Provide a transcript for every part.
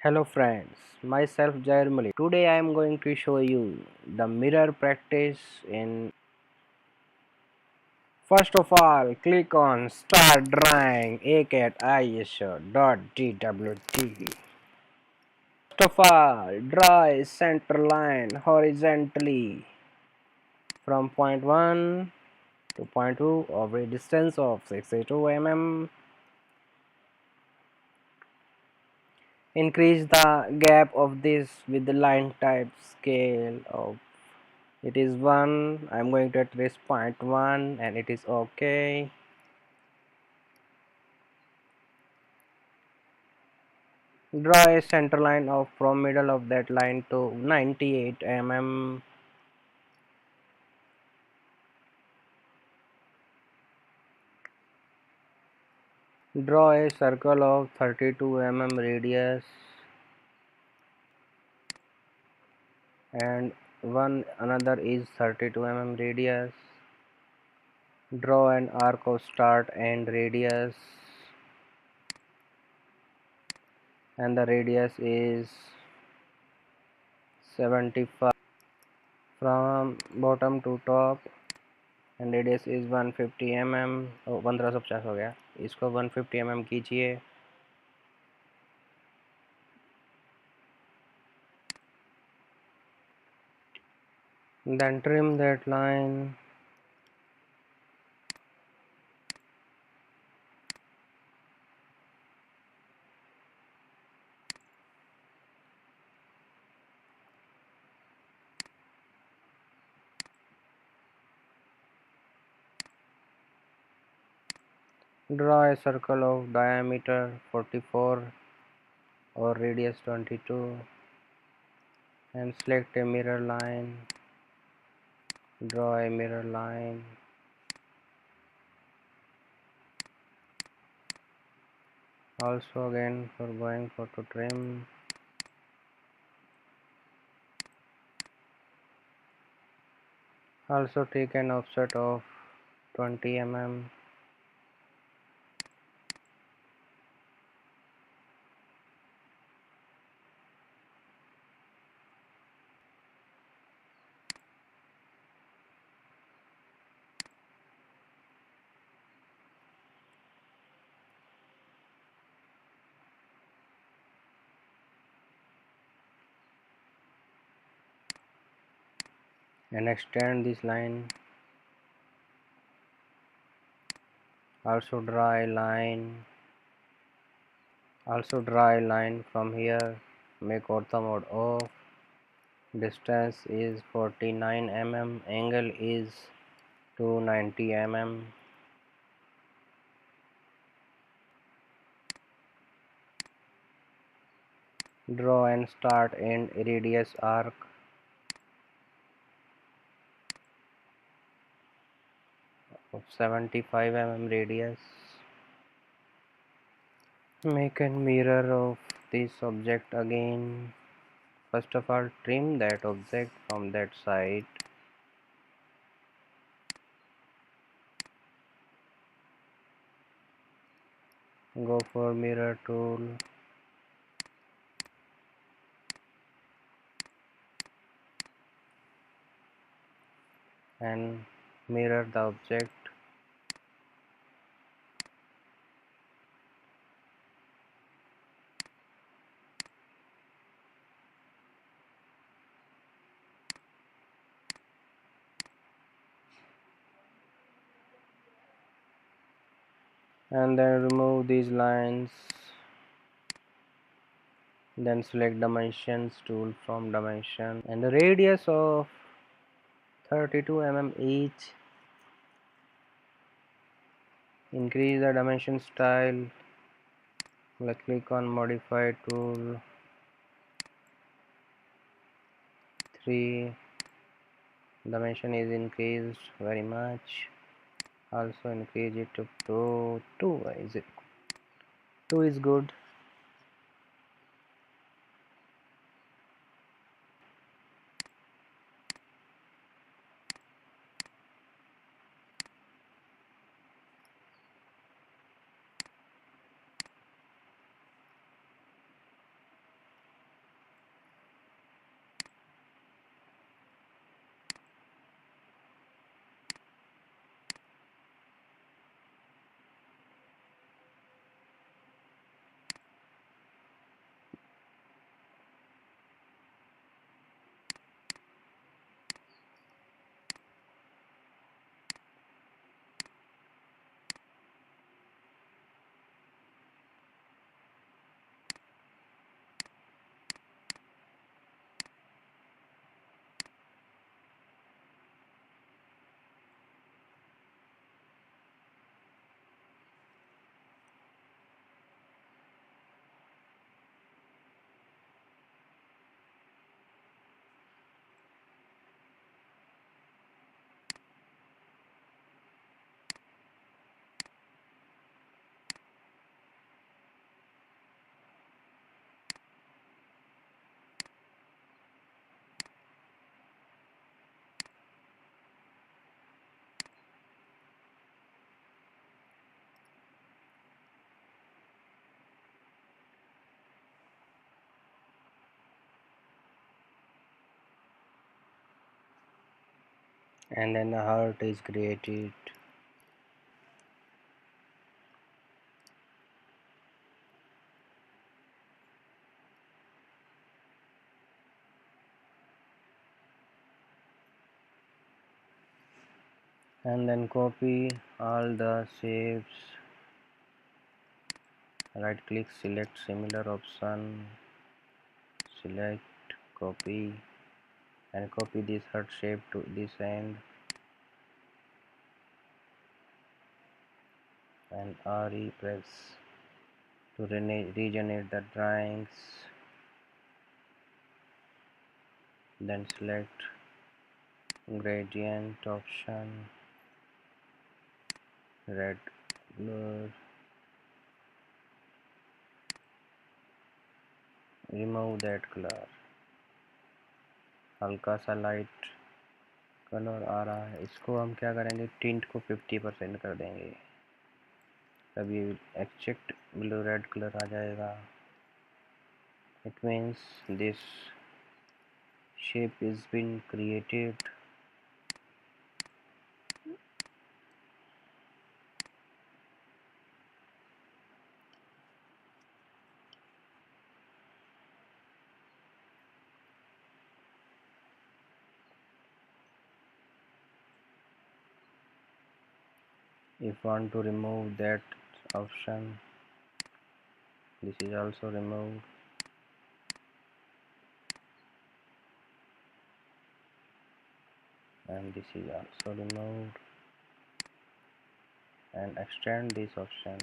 Hello friends, myself Jairmali. Today I am going to show you the mirror practice in. First of all, click on Start Drawing AutoCAD ISO.dwg. First of all, draw a center line horizontally from point 1 to point 2 of a distance of 62 mm. Increase the gap of this with the line type scale of it is 1. I'm going to trace point 1 and it is okay. Draw a center line of from middle of that line to 98 mm. Draw a circle of 32 mm radius and another is 32 mm radius. Draw an arc of start and radius, and the radius is 75 from bottom to top and radius is 150 mm. 1550 हो गया, इसको 150 mm कीजिए. Then trim that line. Draw a circle of diameter 44 or radius 22 and select a mirror line. Draw a mirror line. Also again for going for to trim. Also take an offset of 20 mm. And extend this line. Also draw a line. From here. Make ortho mode off. Distance is 49 mm. Angle is 290 mm. Draw and start and radius arc. Of 75 mm radius. Make a mirror of this object again. First of all, trim that object from that side. Go for mirror tool. And mirror the object. And then remove these lines. Then select dimensions tool from dimension and the radius of 32 mm each. Increase the dimension style. Click on modify tool. 3. Dimension is increased very much. Also increase it to 2. Is it 2 is good. and then a heart is created. And then copy all the shapes, right click, select similar option, select copy, and copy this heart shape to this end, and RE press to regenerate the drawings. Then select gradient option, red blur, remove that color, हल्का सा light colour आ रहा है, इसको हम क्या करेंगे, tint को 50% कर देंगे, तब ये एग्जैक्ट ब्लू रेड कलर आ जाएगा. It means this shape is been created. If want to remove that option, this is also removed, and this is also removed, and extend this option.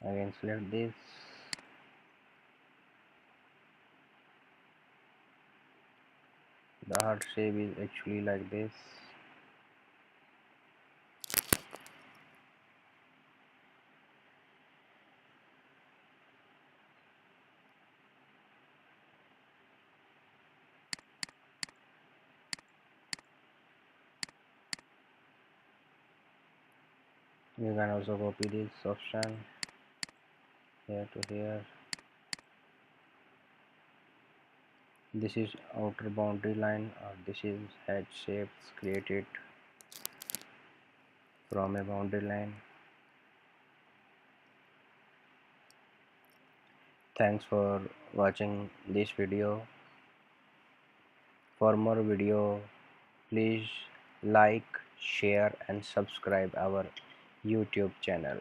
Again select this, the heart shape is actually like this. You can also copy this option here to here. This is outer boundary line, or this is head shapes created from a boundary line. Thanks for watching this video. For more video, please like, share and subscribe our YouTube channel.